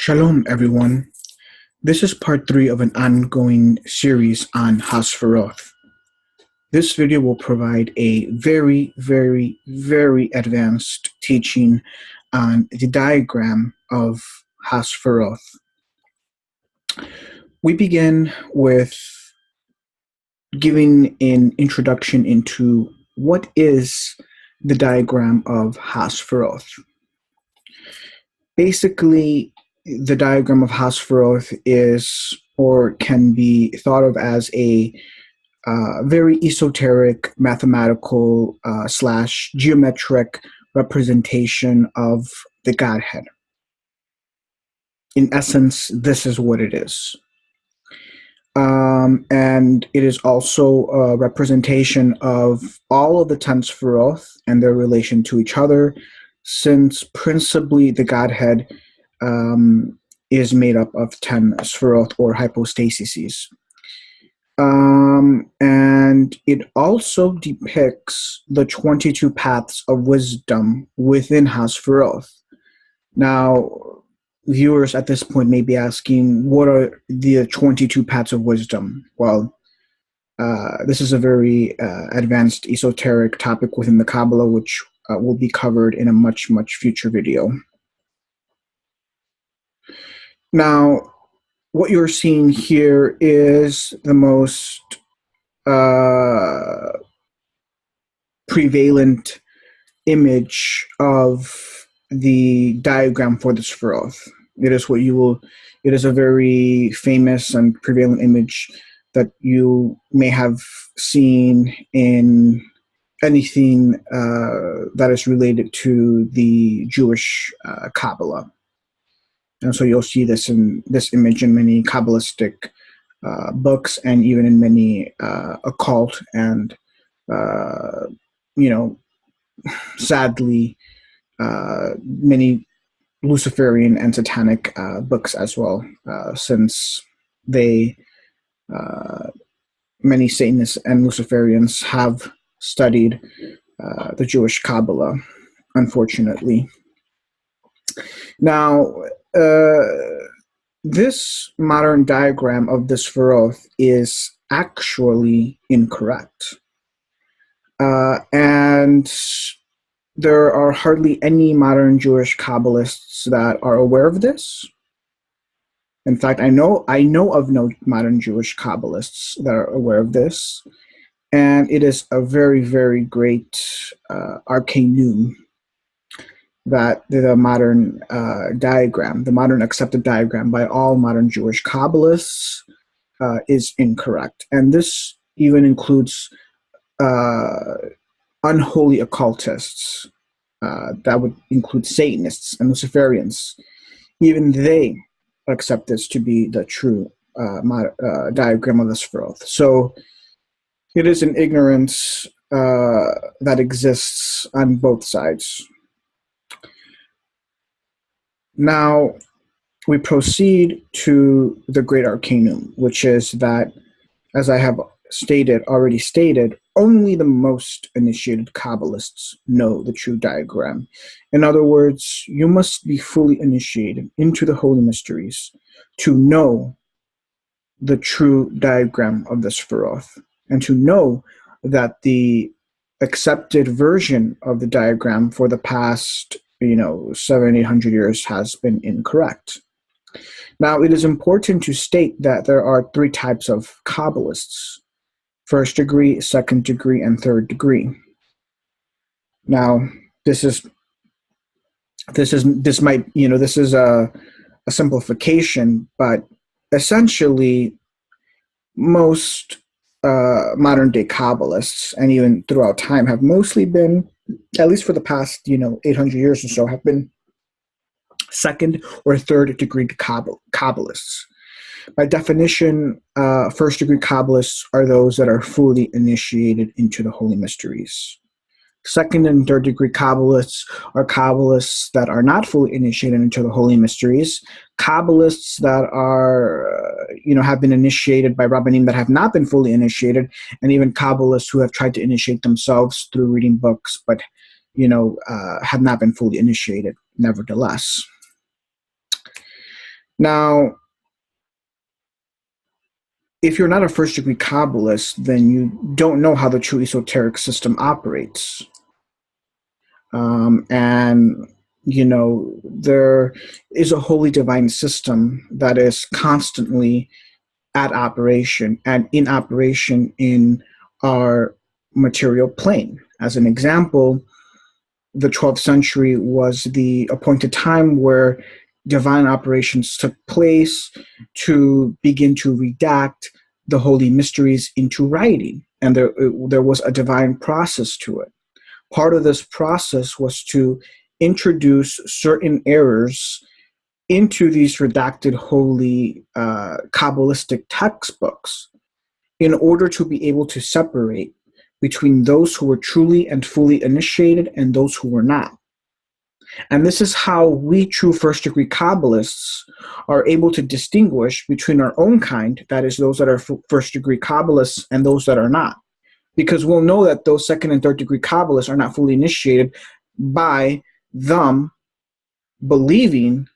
Shalom, everyone. This is part 3 of an ongoing series on HaSfiroth. This video will provide a very, very, very advanced teaching on the diagram of HaSfiroth. We begin with giving an introduction into what is the diagram of HaSfiroth. Basically, the diagram of HaSfiroth is, or can be thought of as a very esoteric, mathematical / geometric representation of the Godhead. In essence, this is what it is. And it is also a representation of all of the 10 Sfiroth and their relation to each other, since principally the Godhead is made up of 10 Sfiroth or hypostases. And it also depicts the 22 paths of wisdom within HaSfiroth. Now, viewers at this point may be asking, what are the 22 paths of wisdom? Well, this is a very advanced esoteric topic within the Kabbalah, which will be covered in a much, much future video. Now, what you're seeing here is the most prevalent image of the diagram for the Sfiroth. It is a very famous and prevalent image that you may have seen in anything that is related to the Jewish Kabbalah. And so you'll see this image in many Kabbalistic books, and even in many occult and, sadly, many Luciferian and Satanic books as well, since many Satanists and Luciferians have studied the Jewish Kabbalah, unfortunately. Now, this modern diagram of the Sfiroth is actually incorrect. And there are hardly any modern Jewish Kabbalists that are aware of this. In fact, I know of no modern Jewish Kabbalists that are aware of this. And it is a very, very great arcanum that the modern diagram, the modern accepted diagram by all modern Jewish Kabbalists, is incorrect. And this even includes unholy occultists. That would include Satanists and Luciferians. Even they accept this to be the true diagram of the Sfiroth. So it is an ignorance that exists on both sides. Now, we proceed to the Great Arcanum, which is that, as I have already stated, only the most initiated Kabbalists know the true diagram. In other words, you must be fully initiated into the Holy Mysteries to know the true diagram of the Sfiroth, and to know that the accepted version of the diagram for the past 700-800 years has been incorrect. Now, it is important to state that there are 3 types of Kabbalists: first degree, second degree, and third degree. Now, this is a simplification, but essentially most modern day Kabbalists, and even throughout time, have mostly been, at least for the past 800 years or so, have been second or third degree Kabbalists. By definition, first degree Kabbalists are those that are fully initiated into the Holy Mysteries. Second and third degree Kabbalists are Kabbalists that are not fully initiated into the Holy Mysteries. Kabbalists that are, have been initiated by Rabbanim that have not been fully initiated, and even Kabbalists who have tried to initiate themselves through reading books, but, have not been fully initiated, nevertheless. Now, if you're not a first degree Kabbalist, then you don't know how the true esoteric system operates. And, there is a holy divine system that is constantly at operation and in operation in our material plane. As an example, the 12th century was the appointed time where divine operations took place to begin to redact the holy mysteries into writing. And there was a divine process to it. Part of this process was to introduce certain errors into these redacted holy Kabbalistic textbooks in order to be able to separate between those who were truly and fully initiated and those who were not. And this is how we true first degree Kabbalists are able to distinguish between our own kind, that is, those that are first degree Kabbalists, and those that are not. Because we'll know that those second and third degree Kabbalists are not fully initiated by them believing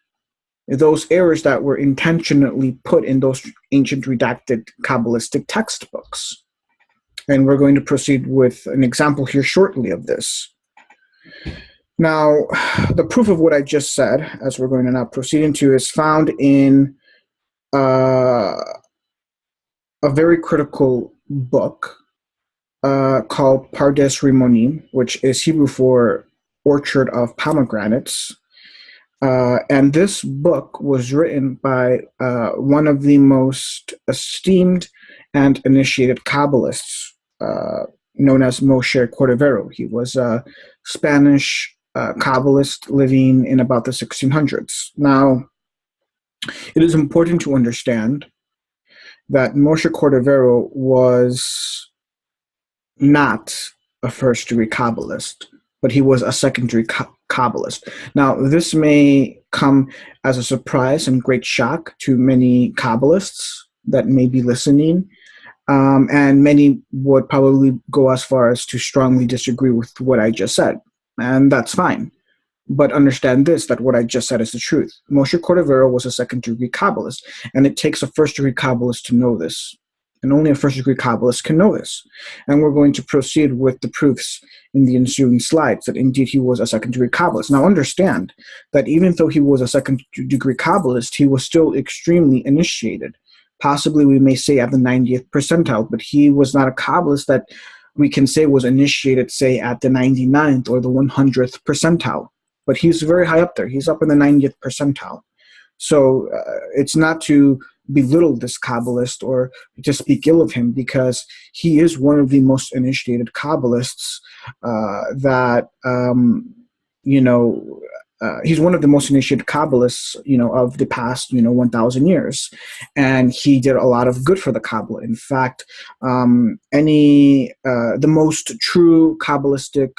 those errors that were intentionally put in those ancient redacted Kabbalistic textbooks. And we're going to proceed with an example here shortly of this. Now, the proof of what I just said, as we're going to now proceed into, is found in a very critical book called Pardes Rimonim, which is Hebrew for Orchard of Pomegranates. And this book was written by one of the most esteemed and initiated Kabbalists, known as Moshe Cordovero. He was a Spanish Kabbalist living in about the 1600s. Now, it is important to understand that Moshe Cordovero was not a first-degree Kabbalist, but he was a secondary Kabbalist. Now, this may come as a surprise and great shock to many Kabbalists that may be listening, and many would probably go as far as to strongly disagree with what I just said, and that's fine. But understand this, that what I just said is the truth. Moshe Cordovero was a second-degree Kabbalist, and it takes a first-degree Kabbalist to know this. And only a first-degree Kabbalist can know this. And we're going to proceed with the proofs in the ensuing slides that indeed he was a second-degree Kabbalist. Now understand that even though he was a second-degree Kabbalist, he was still extremely initiated. Possibly we may say at the 90th percentile, but he was not a Kabbalist that we can say was initiated, say, at the 99th or the 100th percentile. But he's very high up there. He's up in the 90th percentile. So it's not to belittle this Kabbalist or to speak ill of him, because he is one of the most initiated Kabbalists he's one of the most initiated Kabbalists, of the past, 1,000 years. And he did a lot of good for the Kabbalah. In fact, the most true Kabbalistic,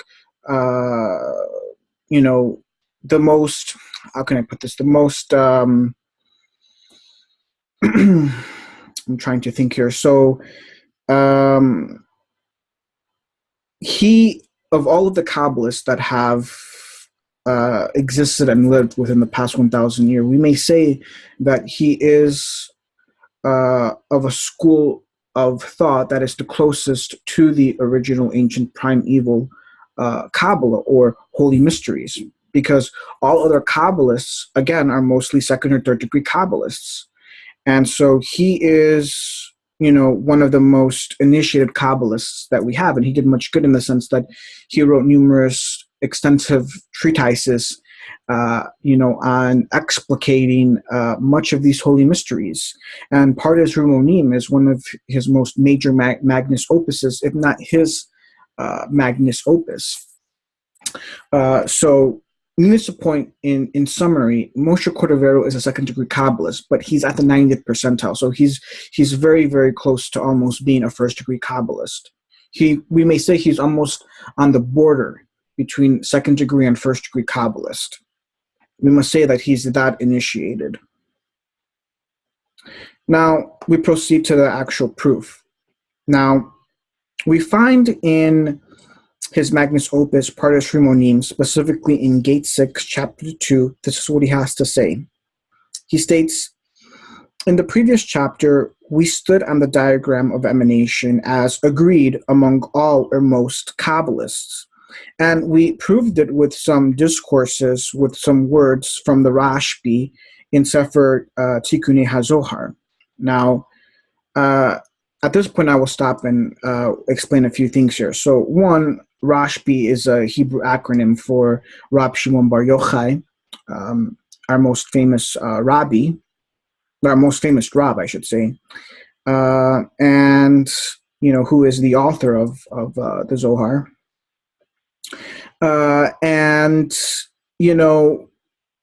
the most, how can I put this? The most, I'm trying to think here. So he, of all of the Kabbalists that have existed and lived within the past 1,000 years, we may say that he is of a school of thought that is the closest to the original ancient primeval Kabbalah or holy mysteries, because all other Kabbalists, again, are mostly second or third degree Kabbalists. And so he is, one of the most initiated Kabbalists that we have. And he did much good in the sense that he wrote numerous extensive treatises, on explicating much of these holy mysteries. And Pardes Rimonim is one of his most major magnus opuses, if not his magnus opus. So, needless to point, in summary, Moshe Cordovero is a second-degree Kabbalist, but he's at the 90th percentile. So he's very, very close to almost being a first-degree Kabbalist. We may say he's almost on the border between second-degree and first-degree Kabbalist. We must say that he's that initiated. Now, we proceed to the actual proof. Now, we find in his magnus opus, Pardes Rimonim, specifically in Gate 6, Chapter 2, this is what he has to say. He states, in the previous chapter, we stood on the diagram of emanation as agreed among all or most Kabbalists. And we proved it with some discourses, with some words from the Rashbi in Sefer Tikkunei HaZohar. Now, at this point, I will stop and explain a few things here. So, one, Rashbi is a Hebrew acronym for Rab Shimon Bar Yochai, our most famous rabbi, our most famous rab, I should say, and who is the author of the Zohar. And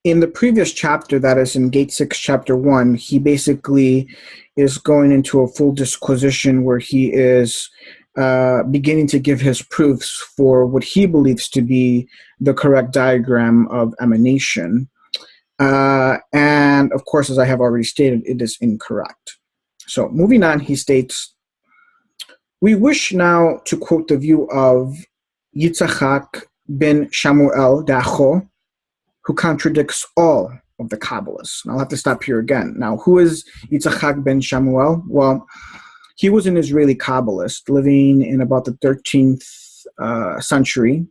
in the previous chapter, that is in Gate 6, Chapter 1, he basically is going into a full disquisition where he is beginning to give his proofs for what he believes to be the correct diagram of emanation. And of course, as I have already stated, it is incorrect. So moving on, he states, we wish now to quote the view of Yitzchak ben Shamuel Dacho, who contradicts all of the Kabbalists. I'll have to stop here again. Now, who is Yitzchak ben Shamuel? Well, he was an Israeli Kabbalist living in about the 13th century.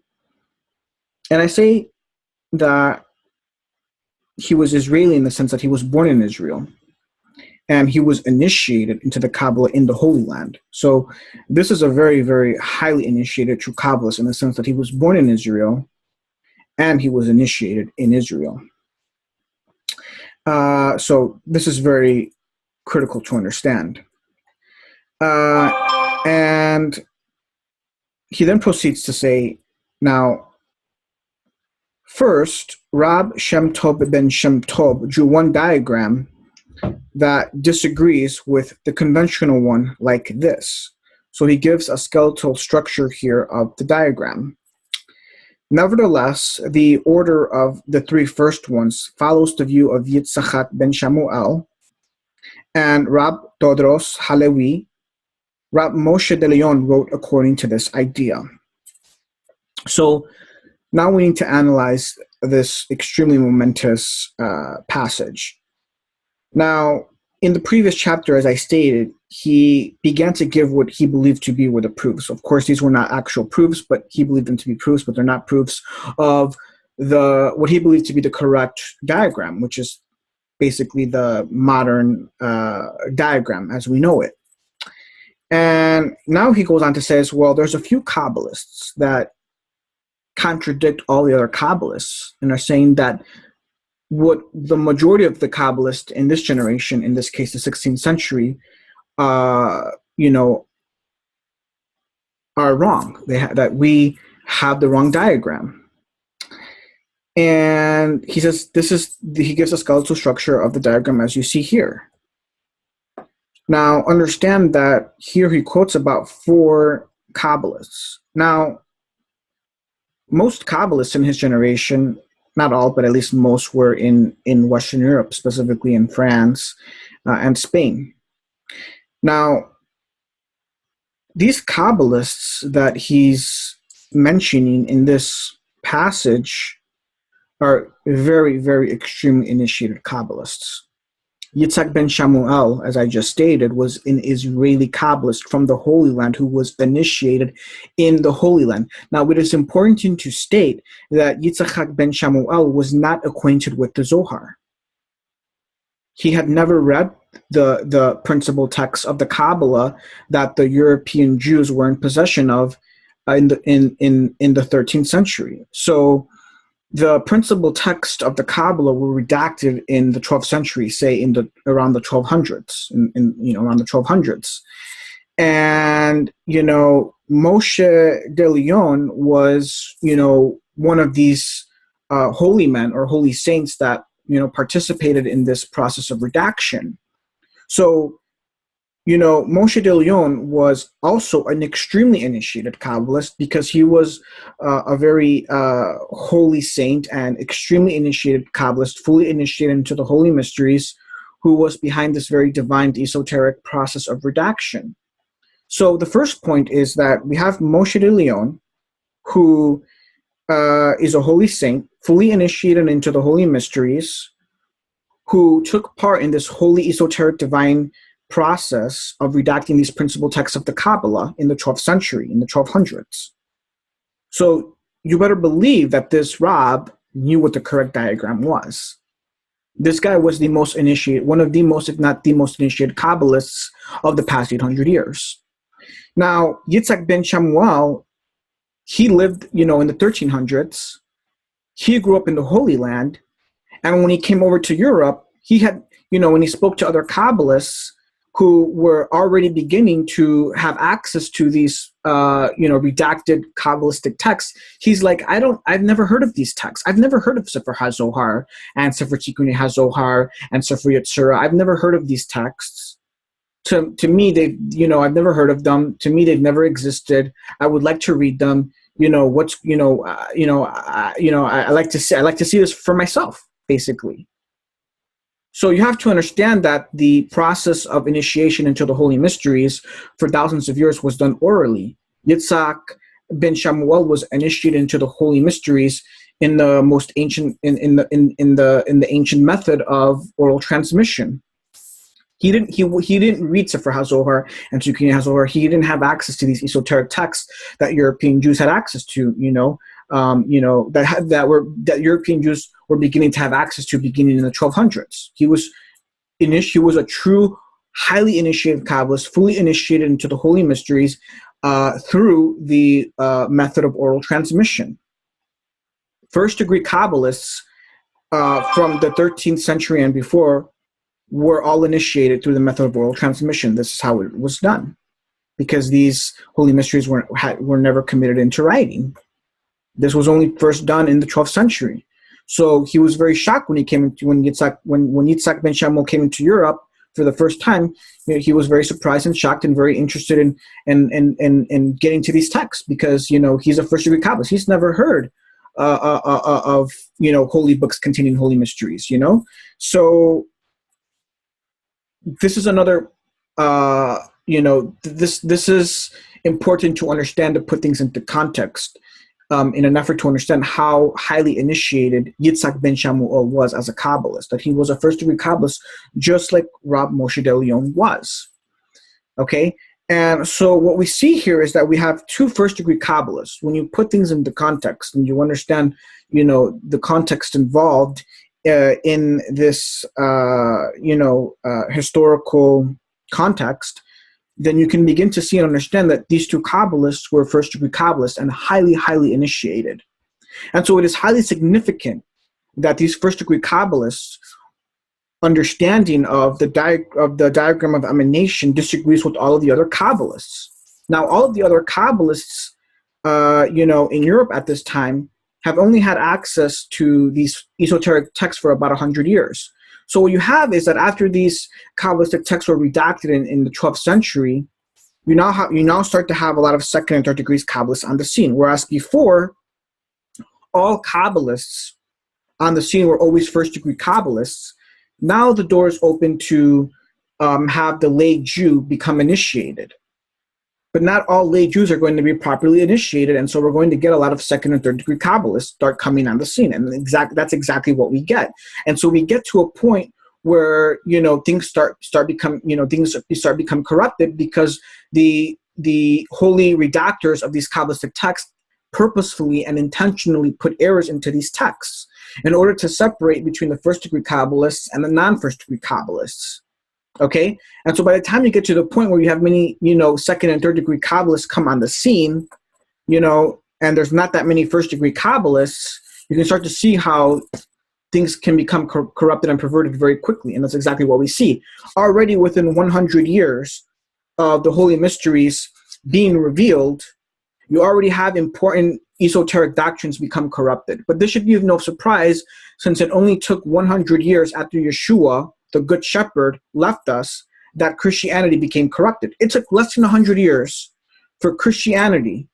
And I say that he was Israeli in the sense that he was born in Israel. And he was initiated into the Kabbalah in the Holy Land. So this is a very, very highly initiated true Kabbalist in the sense that he was born in Israel and he was initiated in Israel. So this is very critical to understand. And he then proceeds to say, now, first, Rab Shem Tov ben Shem Tov drew one diagram that disagrees with the conventional one like this. So he gives a skeletal structure here of the diagram. Nevertheless, the order of the three first ones follows the view of Yitzchak ben Shamuel and Rab Todros Halevi. Rab Moshe de Leon wrote according to this idea. So now we need to analyze this extremely momentous passage. Now, in the previous chapter, as I stated, he began to give what he believed to be were the proofs. Of course, these were not actual proofs, but he believed them to be proofs, but they're not proofs of what he believed to be the correct diagram, which is basically the modern diagram as we know it. And now he goes on to say, well, there's a few Kabbalists that contradict all the other Kabbalists and are saying that what the majority of the Kabbalists in this generation, in this case the 16th century, are wrong. That we have the wrong diagram. And he says he gives a skeletal structure of the diagram as you see here. Now understand that here he quotes about 4 Kabbalists. Now, most Kabbalists in his generation, not all, but at least most, were in Western Europe, specifically in France and Spain. Now, these Kabbalists that he's mentioning in this passage are very, very extremely initiated Kabbalists. Yitzhak ben Shamuel, as I just stated, was an Israeli Kabbalist from the Holy Land who was initiated in the Holy Land. Now, it is important to state that Yitzhak ben Shamuel was not acquainted with the Zohar. He had never read the principal texts of the Kabbalah that the European Jews were in possession of in the 13th century. So the principal text of the Kabbalah were redacted in the 12th century, say around the 1200s, around the 1200s. And, Moshe de Leon was, one of these holy men or holy saints that, participated in this process of redaction. So, Moshe de Leon was also an extremely initiated Kabbalist because he was a very holy saint and extremely initiated Kabbalist, fully initiated into the holy mysteries, who was behind this very divine esoteric process of redaction. So the first point is that we have Moshe de Leon, who is a holy saint, fully initiated into the holy mysteries, who took part in this holy esoteric divine process of redacting these principal texts of the Kabbalah in the 12th century, in the 1200s. So you better believe that this Rab knew what the correct diagram was. This guy was the most initiated, one of the most, if not the most initiated Kabbalists of the past 800 years. Now, Yitzhak ben Shamuel, he lived, in the 1300s. He grew up in the Holy Land. And when he came over to Europe, he had, when he spoke to other Kabbalists who were already beginning to have access to these, redacted Kabbalistic texts, he's like, I've never heard of these texts. I've never heard of Sefer HaZohar and Sefer Tikkun HaZohar and Sefer Yetzirah. I've never heard of these texts. To me, I've never heard of them. To me, they've never existed. I would like to read them. I like to see this for myself, basically. So you have to understand that the process of initiation into the holy mysteries for thousands of years was done orally. Yitzhak ben Shamuel was initiated into the holy mysteries in the most ancient in the ancient method of oral transmission. He didn't read Sefer HaZohar and Tikkun HaZohar. He didn't have access to these esoteric texts that European Jews had access to. That European Jews were beginning to have access to beginning in the 1200s. He was a true, highly initiated Kabbalist, fully initiated into the holy mysteries through the method of oral transmission. First degree Kabbalists from the 13th century and before were all initiated through the method of oral transmission. This is how it was done, because these holy mysteries were never committed into writing. This was only first done in the 12th century. So he was very shocked when Yitzhak ben Shamuel came into Europe for the first time. He was very surprised and shocked and very interested in getting to these texts, because he's a first degree Kabbalist. He's never heard of holy books containing holy mysteries. So this is another. This is important to understand, to put things into context. In an effort to understand how highly initiated Yitzhak ben Shamuel was as a Kabbalist, that he was a first-degree Kabbalist, just like Rab Moshe de Leon was. Okay? And so what we see here is that we have two first-degree Kabbalists. When you put things into context and you understand, the context involved in this, historical context, then you can begin to see and understand that these two Kabbalists were first-degree Kabbalists and highly, highly initiated. And so it is highly significant that these first-degree Kabbalists' understanding of the diagram of emanation disagrees with all of the other Kabbalists. Now, all of the other Kabbalists, in Europe at this time, have only had access to these esoteric texts for about 100 years. So what you have is that after these Kabbalistic texts were redacted in the 12th century, you now start to have a lot of second and third degrees Kabbalists on the scene. Whereas before, all Kabbalists on the scene were always first degree Kabbalists. Now the door is open to have the lay Jew become initiated. But not all lay Jews are going to be properly initiated, and so we're going to get a lot of second and third degree Kabbalists start coming on the scene, and that's exactly what we get. And so we get to a point where things start become corrupted, because the holy redactors of these Kabbalistic texts purposefully and intentionally put errors into these texts in order to separate between the first degree Kabbalists and the non-first degree Kabbalists. Okay, and so by the time you get to the point where you have many, second and third degree Kabbalists come on the scene, and there's not that many first degree Kabbalists, you can start to see how things can become corrupted and perverted very quickly. And that's exactly what we see. Already within 100 years of the holy mysteries being revealed, you already have important esoteric doctrines become corrupted. But this should be of no surprise, since it only took 100 years after Yeshua, the Good Shepherd, left us, that Christianity became corrupted. It took less than 100 years for Christianity,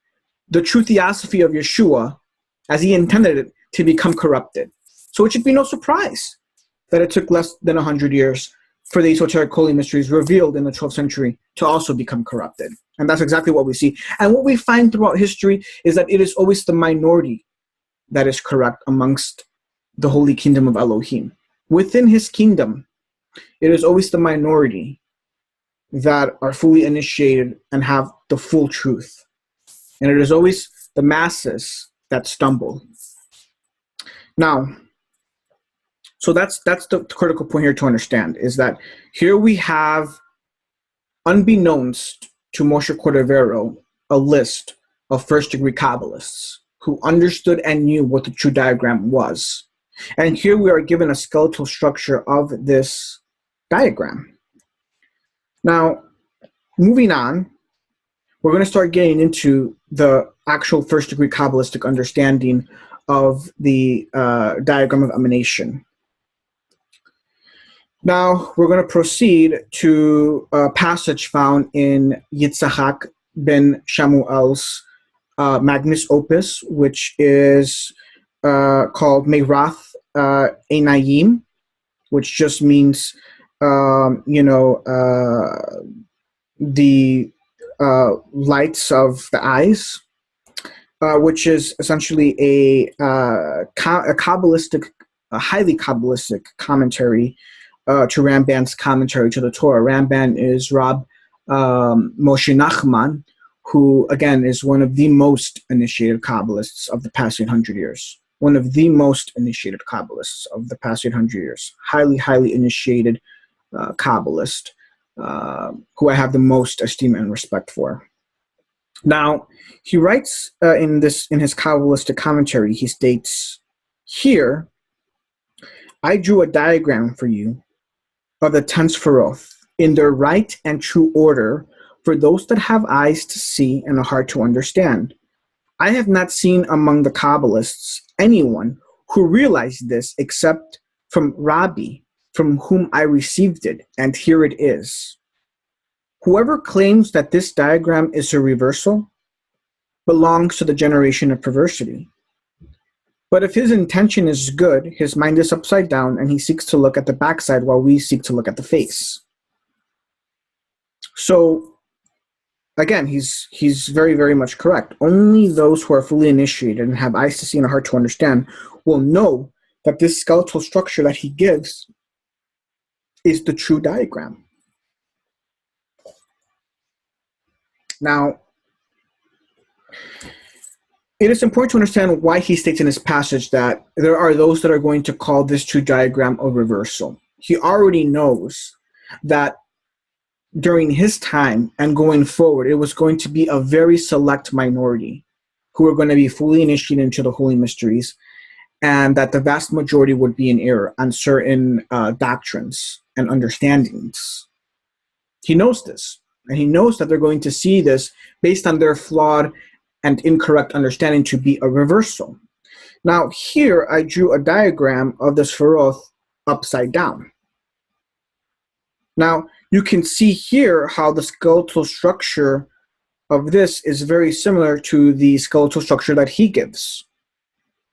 the true theosophy of Yeshua, as he intended it, to become corrupted. So it should be no surprise that it took less than 100 years for the esoteric holy mysteries revealed in the 12th century to also become corrupted. And that's exactly what we see. And what we find throughout history is that it is always the minority that is correct amongst the holy kingdom of Elohim. within his kingdom, it is always the minority that are fully initiated and have the full truth. And it is always the masses that stumble. Now, so that's the critical point here to understand, is that here we have, unbeknownst to Moshe Cordovero, a list of first-degree Kabbalists who understood and knew what the true diagram was. And here we are given a skeletal structure of this diagram. Now, moving on, we're going to start getting into the actual first-degree Kabbalistic understanding of the Diagram of Emanation. Now, we're going to proceed to a passage found in Yitzhak ben Shamuel's magnus opus, which is called Meirath Einayim, which just means, the lights of the eyes, which is essentially a Kabbalistic, a highly Kabbalistic commentary to Ramban's commentary to the Torah. Ramban is Rab Moshe Nachman, who, again, is one of the most initiated Kabbalists of the past 800 years. One of the most initiated Kabbalists of the past 800 years. Highly, highly initiated Kabbalist, who I have the most esteem and respect for. Now, he writes in his Kabbalistic commentary, he states, "Here, I drew a diagram for you of the 10 Sfiroth in their right and true order for those that have eyes to see and a heart to understand. I have not seen among the Kabbalists anyone who realized this except from Rabbi, from whom I received it, and here it is. Whoever claims that this diagram is a reversal belongs to the generation of perversity. But if his intention is good, his mind is upside down, and he seeks to look at the backside while we seek to look at the face." So, again, he's very, very much correct. Only those who are fully initiated and have eyes to see and a heart to understand will know that this skeletal structure that he gives is the true diagram. Now, it is important to understand why he states in his passage that there are those that are going to call this true diagram a reversal. He already knows that during his time and going forward, it was going to be a very select minority who are going to be fully initiated into the holy mysteries, and that the vast majority would be in error on certain doctrines and understandings. He knows this, and he knows that they're going to see this based on their flawed and incorrect understanding to be a reversal. Now, here I drew a diagram of the Sfiroth upside down. Now, you can see here how the skeletal structure of this is very similar to the skeletal structure that he gives.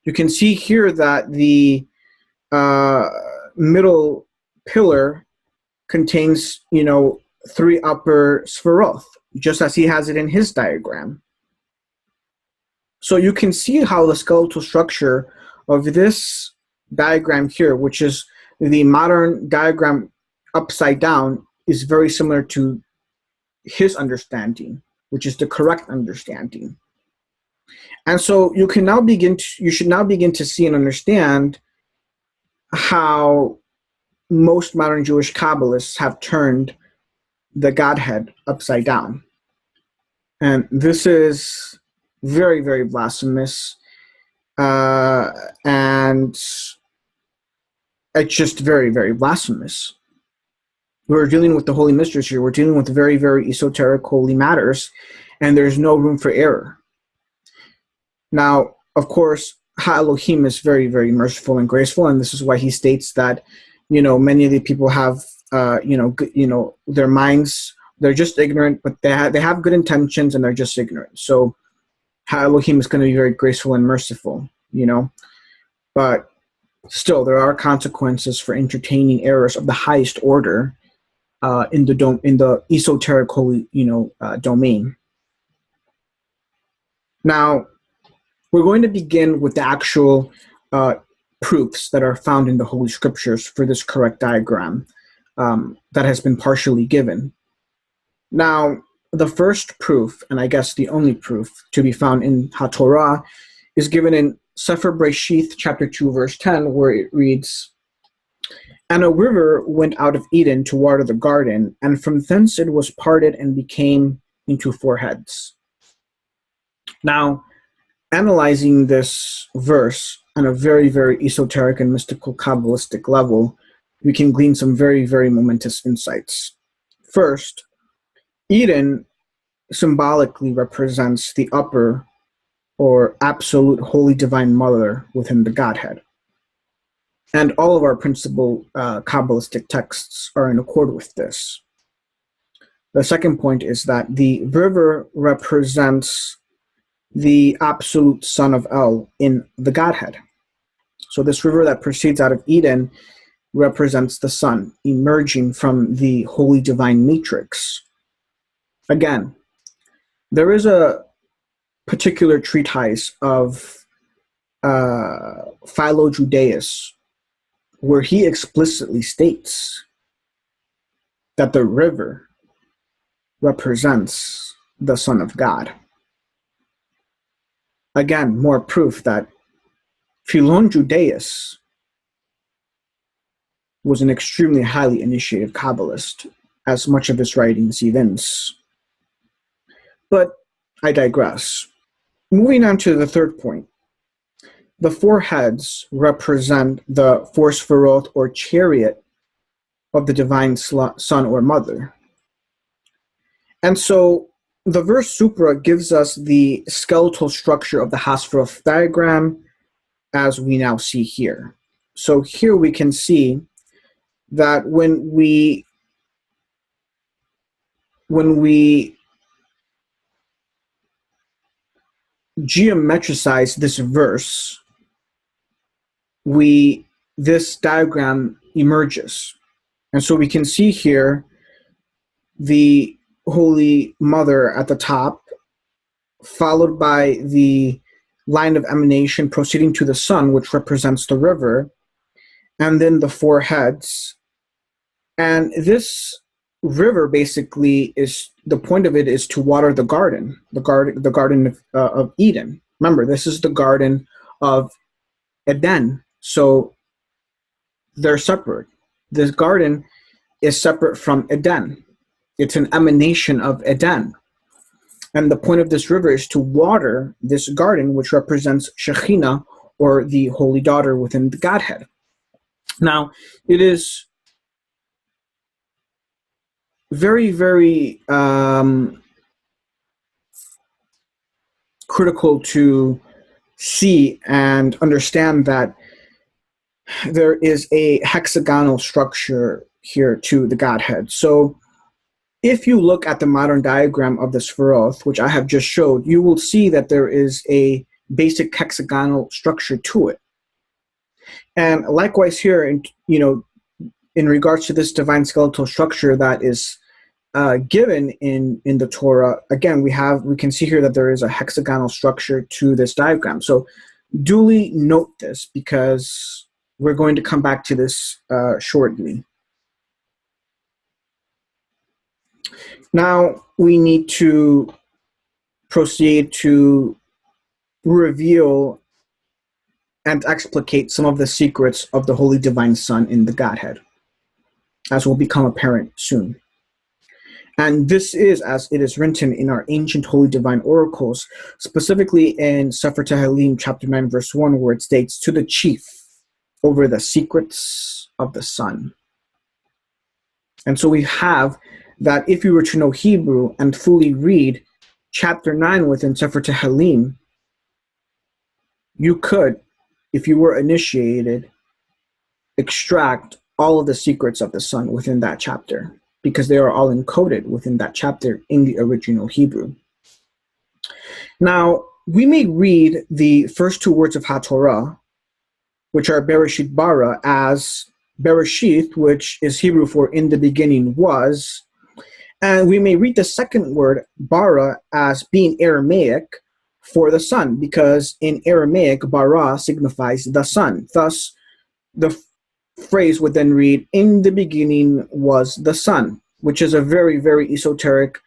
You can see here that the middle pillar contains, 3 upper Sfiroth, just as he has it in his diagram. So you can see how the skeletal structure of this diagram here, which is the modern diagram upside down, is very similar to his understanding, which is the correct understanding. And so you should now begin to see and understand how most modern Jewish Kabbalists have turned the Godhead upside down. And this is very, very blasphemous, and it's just very, very blasphemous. We're dealing with the holy mysteries here. We're dealing with very, very esoteric holy matters, and there's no room for error. Now, of course, Ha-Elohim is very, very merciful and graceful, and this is why he states that, many of the people have, their minds, they're just ignorant, but they have good intentions, and they're just ignorant. So Ha-Elohim is going to be very graceful and merciful, but still there are consequences for entertaining errors of the highest order in the esoteric holy domain. Now, we're going to begin with the actual proofs that are found in the Holy Scriptures for this correct diagram that has been partially given. Now, the first proof, and I guess the only proof to be found in HaTorah, is given in Sefer Breshith, chapter 2, verse 10, where it reads, "And a river went out of Eden to water the garden, and from thence it was parted and became into 4 heads." Now, analyzing this verse on a very, very esoteric and mystical Kabbalistic level, we can glean some very, very momentous insights. First, Eden symbolically represents the upper or absolute holy divine mother within the Godhead. And all of our principal Kabbalistic texts are in accord with this. The second point is that the river represents the absolute Son of El in the Godhead. So this river that proceeds out of Eden represents the Son emerging from the holy divine matrix. Again, there is a particular treatise of Philo-Judaeus where he explicitly states that the river represents the Son of God. Again, more proof that Philo-Judaeus was an extremely highly initiated Kabbalist, as much of his writings evince. But I digress. Moving on to the third point. The 4 heads represent the 4 HaSfiroth or chariot of the divine son or mother. And so the verse supra gives us the skeletal structure of the HaSfiroth diagram as we now see here. So here we can see that when we geometricize this verse, this diagram emerges. And so we can see here the Holy Mother at the top, followed by the line of emanation proceeding to the sun, which represents the river, and then the 4 heads. And this river basically is, the point of it is to water the garden of Eden. Remember, this is the garden of Eden, so they're separate. This garden is separate from Eden. It's an emanation of Eden. And the point of this river is to water this garden, which represents Shekhinah, or the Holy Daughter within the Godhead. Now, it is very, very critical to see and understand that there is a hexagonal structure here to the Godhead. So if you look at the modern diagram of the HaSfiroth, which I have just showed, you will see that there is a basic hexagonal structure to it. And likewise here, in regards to this divine skeletal structure that is given in the Torah, again, we can see here that there is a hexagonal structure to this diagram. So duly note this, because we're going to come back to this shortly. Now we need to proceed to reveal and explicate some of the secrets of the Holy Divine Son in the Godhead, as will become apparent soon. And this is as it is written in our ancient Holy Divine Oracles, specifically in Sefer Tehillim, chapter 9, verse 1, where it states, "To the chief over the secrets of the Son." And so we have that if you were to know Hebrew and fully read chapter 9 within Sefer Tehillim, you could, if you were initiated, extract all of the secrets of the Son within that chapter, because they are all encoded within that chapter in the original Hebrew. Now, we may read the first 2 words of HaTorah, which are Bereshit bara, as Bereshith, which is Hebrew for "in the beginning was," and we may read the second word, bara, as being Aramaic for the sun, because in Aramaic, bara signifies the sun. Thus, the phrase would then read, in the beginning was the sun, which is a very, very esoteric,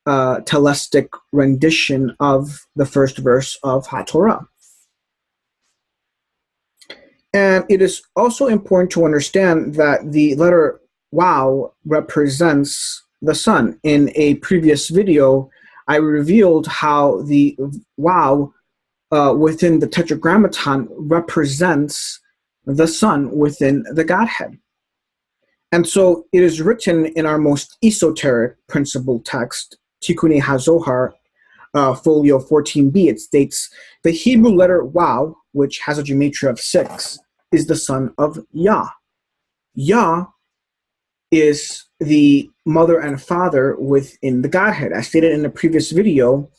telistic rendition of the first verse of HaTorah. And it is also important to understand that the letter Wow represents the sun. In a previous video, I revealed how the Wow within the Tetragrammaton represents the sun within the Godhead. And so it is written in our most esoteric principle text, Tikkunei HaZohar, folio 14b. It states, the Hebrew letter Wow, which has a gematria of 6, is the son of Yah. Yah is the mother and father within the Godhead. As stated in the previous video,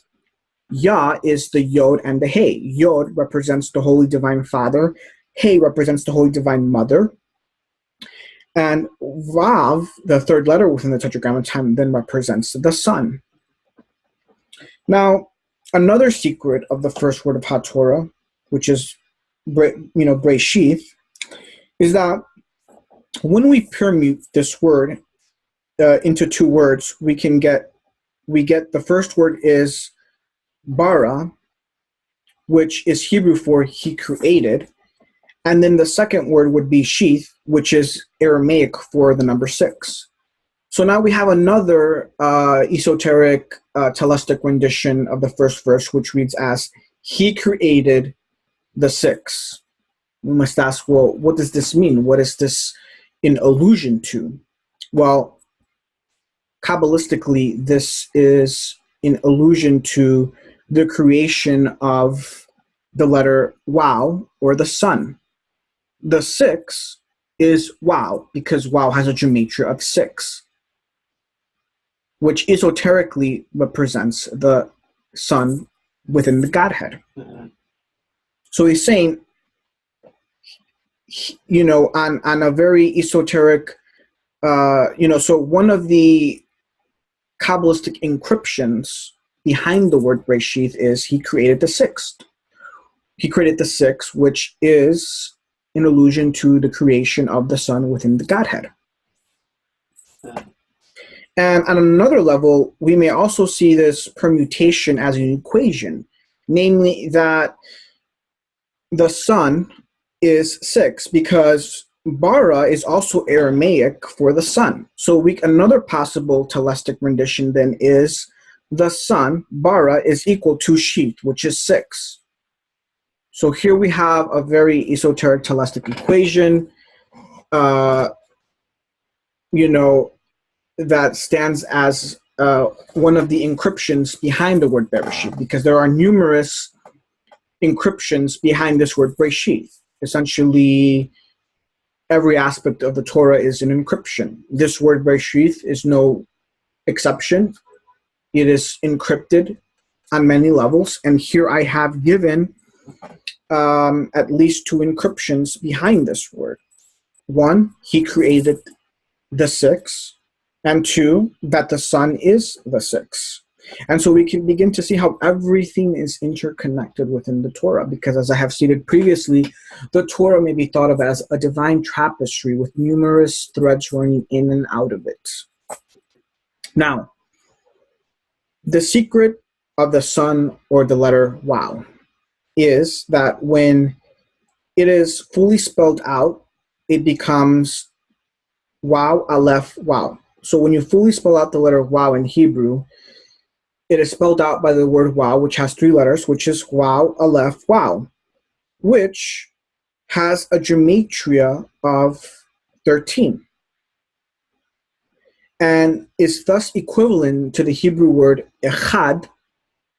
Yah is the Yod and the Hey. Yod represents the Holy Divine Father. Hey represents the Holy Divine Mother. And Vav, the third letter within the Tetragrammaton, then represents the Son. Now, another secret of the first word of HaTorah, which is, Breshith, is that when we permute this word into two words, we get the first word is bara, which is Hebrew for he created, and then the second word would be sheath, which is Aramaic for the number 6. So now we have another esoteric telistic rendition of the first verse, which reads as, he created the 6. We must ask, well, what does this mean? What is this in allusion to? Well, Kabbalistically, this is in allusion to the creation of the letter Wow, or the sun. The 6 is Wow, because Wow has a gematria of 6, which esoterically represents the Son within the Godhead. So he's saying, on a very esoteric, so one of the Kabbalistic encryptions behind the word Breshith is he created the 6th. He created the 6th, which is in allusion to the creation of the Son within the Godhead. And on another level, we may also see this permutation as an equation, namely that the Son is 6, because bara is also Aramaic for the sun. So another possible telistic rendition then is the sun, bara, is equal to sheath, which is 6. So here we have a very esoteric telistic equation, that stands as one of the encryptions behind the word Bereshith, because there are numerous encryptions behind this word Breshith. Essentially, every aspect of the Torah is an encryption. This word Breshith is no exception. It is encrypted on many levels, and here I have given at least 2 encryptions behind this word. 1, he created the 6, and 2, that the Son is the 6. And so we can begin to see how everything is interconnected within the Torah, because as I have stated previously, the Torah may be thought of as a divine tapestry with numerous threads running in and out of it. Now, the secret of the Son, or the letter Wow, is that when it is fully spelled out, it becomes Wow, Aleph, Wow. So when you fully spell out the letter Wow in Hebrew, it is spelled out by the word Wow, which has 3 letters, which is Wow, Aleph, Wow, which has a gematria of 13, and is thus equivalent to the Hebrew word Echad,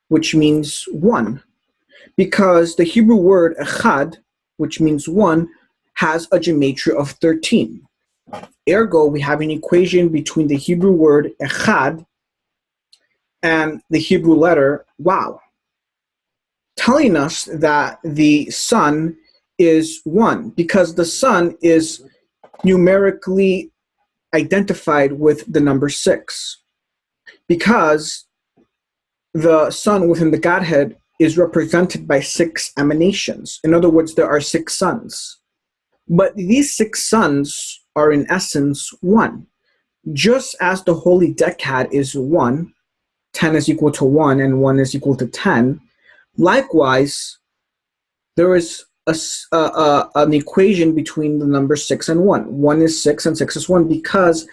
which means 1, because the Hebrew word Echad, which means 1, has a gematria of 13. Ergo, we have an equation between the Hebrew word Echad and the Hebrew letter Wow, telling us that the Son is 1, because the Son is numerically identified with the number 6, because the Son within the Godhead is represented by 6 emanations. In other words, there are 6 suns. But these 6 suns are in essence 1. Just as the holy decad is 1, 10 is equal to 1, and 1 is equal to 10, likewise, there is an equation between the number 6 and 1. 1 is 6 and 6 is 1, because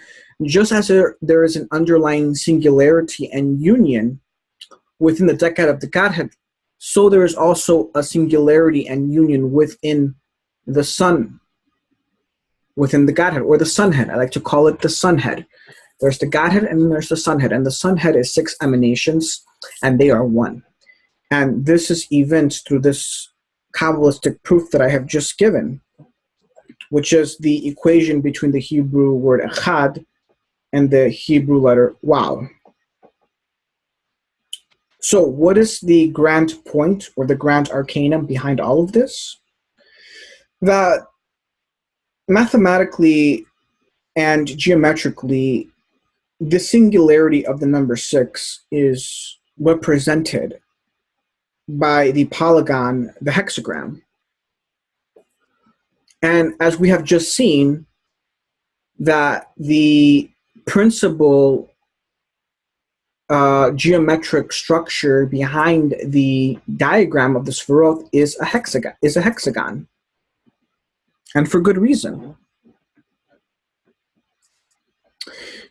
just as there is an underlying singularity and union within the decad of the Godhead, so there is also a singularity and union within the Son, within the Godhead, or the Sonhead. I like to call it the Sonhead. There's the Godhead and there's the Sonhead, and the Sonhead is 6 emanations, and they are 1. And this is evinced through this Kabbalistic proof that I have just given, which is the equation between the Hebrew word echad and the Hebrew letter waw. So what is the grand point or the grand arcanum behind all of this? That mathematically and geometrically, the singularity of the number 6 is represented by the polygon, the hexagram. And as we have just seen, that the principal geometric structure behind the diagram of the Sephiroth is a hexagon, and for good reason.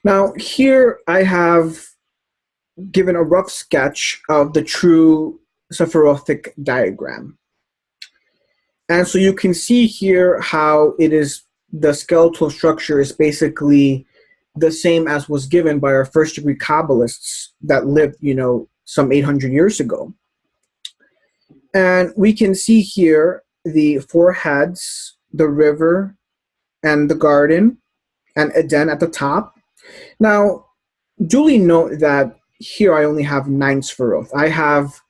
Now, here I have given a rough sketch of the true Sephirothic diagram. And so you can see here how it is, the skeletal structure is basically the same as was given by our first degree Kabbalists that lived, some 800 years ago. And we can see here the 4 heads, the river, and the garden, and Eden at the top. Now, duly note that here I only have 9 Sephiroth. I have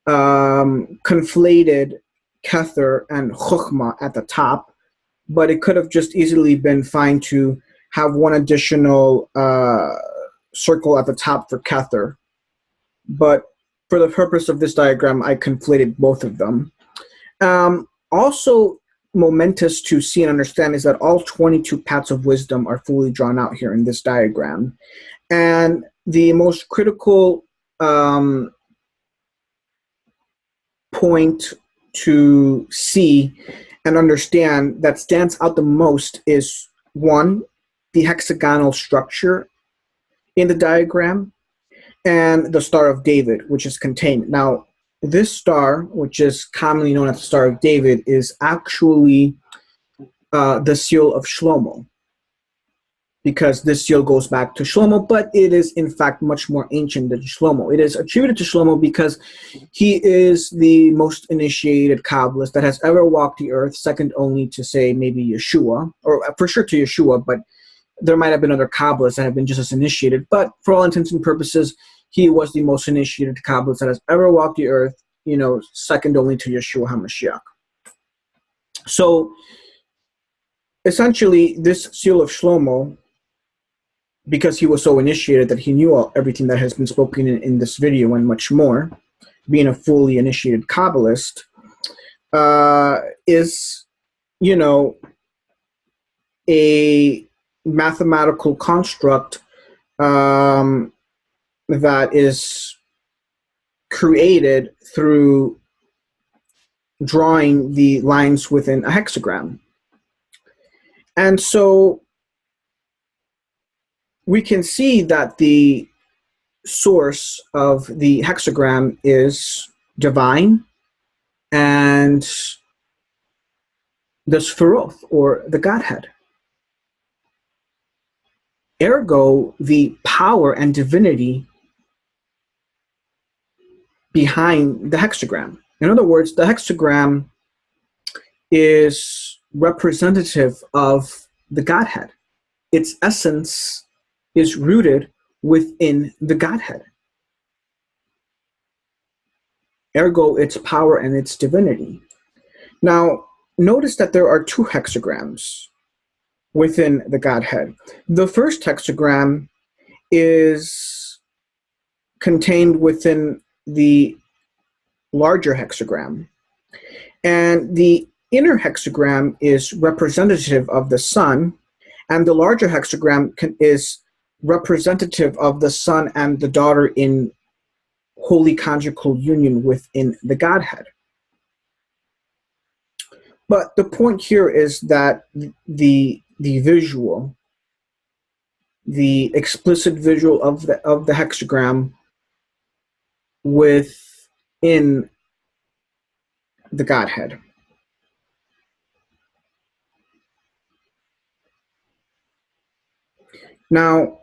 conflated Kether and Chokhmah at the top, but it could have just easily been fine to have one additional circle at the top for Kether. But for the purpose of this diagram, I conflated both of them. Also momentous to see and understand is that all 22 paths of wisdom are fully drawn out here in this diagram. And the most critical point to see and understand that stands out the most is, 1, the hexagonal structure in the diagram, and the Star of David, which is contained. Now, this star, which is commonly known as the Star of David, is actually the seal of Shlomo, because this seal goes back to Shlomo, but it is in fact much more ancient than Shlomo. It is attributed to Shlomo because he is the most initiated Kabbalist that has ever walked the earth, second only to, say, maybe Yeshua, or for sure to Yeshua, but there might have been other Kabbalists that have been just as initiated. But for all intents and purposes, he was the most initiated Kabbalist that has ever walked the earth, second only to Yeshua HaMashiach. So essentially, this seal of Shlomo, because he was so initiated that he knew everything that has been spoken in this video and much more, being a fully initiated Kabbalist, is, a mathematical construct that is created through drawing the lines within a hexagram. And so we can see that the source of the hexagram is divine and the Sephiroth, or the Godhead. Ergo, the power and divinity behind the hexagram. In other words, the hexagram is representative of the Godhead. Its essence is rooted within the Godhead. Ergo, its power and its divinity. Now, notice that there are 2 hexagrams within the Godhead. The first hexagram is contained within the larger hexagram. And the inner hexagram is representative of the sun, and the larger hexagram is representative of the son and the daughter in holy conjugal union within the Godhead. But the point here is that the visual, the explicit visual of the hexagram within the Godhead. Now,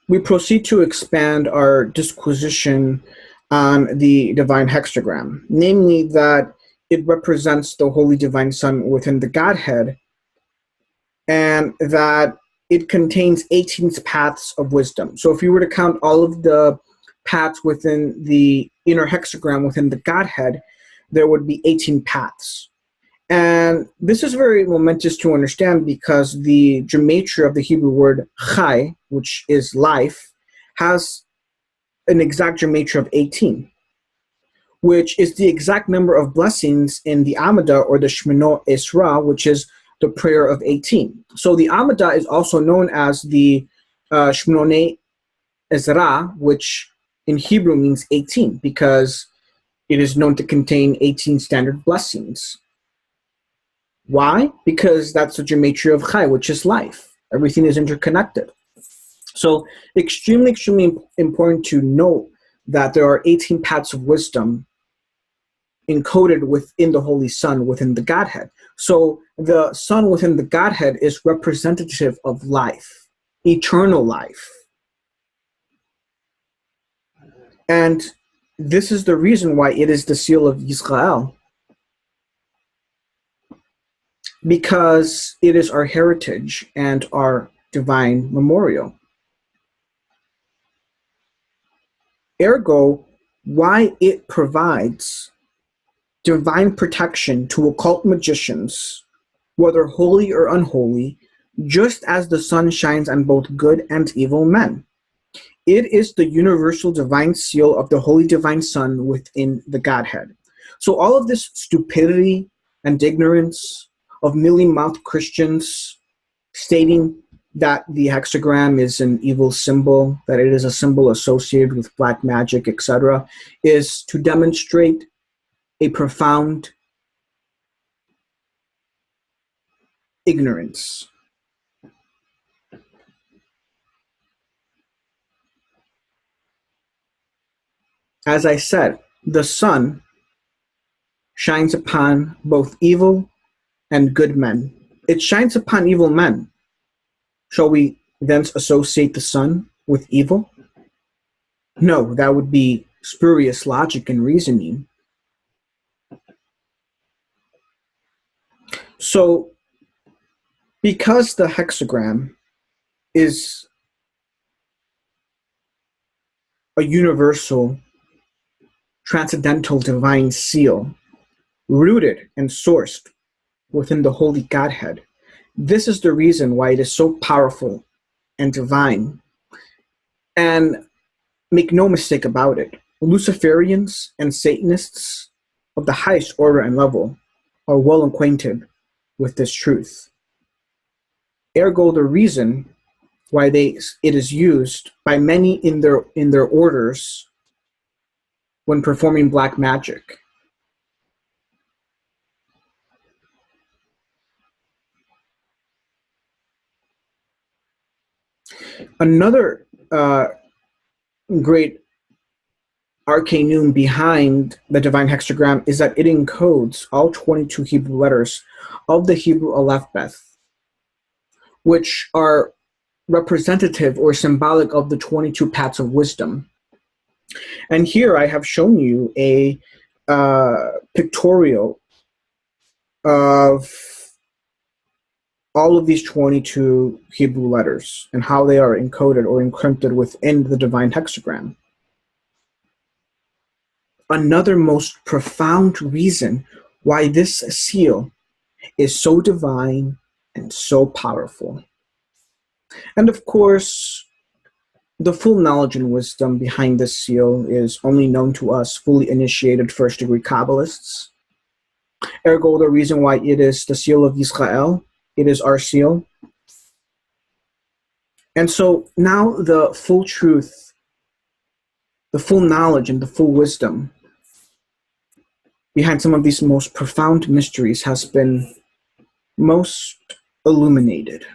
we proceed to expand our disquisition on the divine hexagram, namely that it represents the Holy Divine Son within the Godhead, and that it contains 18 paths of wisdom. So if you were to count all of the paths within the inner hexagram within the Godhead, there would be 18 paths. And this is very momentous to understand because the gematria of the Hebrew word chai, which is life, has an exact gematria of 18, which is the exact number of blessings in the Amidah or the Shemino Esra, which is the prayer of 18. So the Amidah is also known as the Shemone Ezra, which in Hebrew means 18, because it is known to contain 18 standard blessings. Why? Because that's the gematria of Chai, which is life. Everything is interconnected. So extremely, extremely important to note that there are 18 paths of wisdom encoded within the Holy Son within the Godhead. So the Son within the Godhead is representative of life, eternal life. And this is the reason why it is the seal of Yisrael, because it is our heritage and our divine memorial. Ergo, why it provides divine protection to occult magicians, whether holy or unholy, just as the sun shines on both good and evil men. It is the universal divine seal of the Holy Divine Son within the Godhead. So all of this stupidity and ignorance of mealy-mouthed Christians stating that the hexagram is an evil symbol, that it is a symbol associated with black magic, etc., is to demonstrate a profound ignorance. As I said, the sun shines upon both evil and good men. It shines upon evil men. Shall we thence associate the sun with evil? No, that would be spurious logic and reasoning. So, because the hexagram is a universal, transcendental divine seal, rooted and sourced within the Holy Godhead, this is the reason why it is so powerful and divine. And make no mistake about it, Luciferians and Satanists of the highest order and level are well acquainted with this truth. Ergo, the reason why it is used by many in their orders when performing black magic. Another great arcanum behind the divine hexagram is that it encodes all 22 Hebrew letters of the Hebrew Aleph-Bet, which are representative or symbolic of the 22 paths of wisdom. And here I have shown you a pictorial of all of these 22 Hebrew letters and how they are encoded or encrypted within the divine hexagram. Another most profound reason why this seal is so divine and so powerful. And of course, the full knowledge and wisdom behind this seal is only known to us fully initiated first-degree Kabbalists. Ergo, the reason why it is the seal of Israel, it is our seal. And so now the full truth, the full knowledge, and the full wisdom behind some of these most profound mysteries has been most illuminated.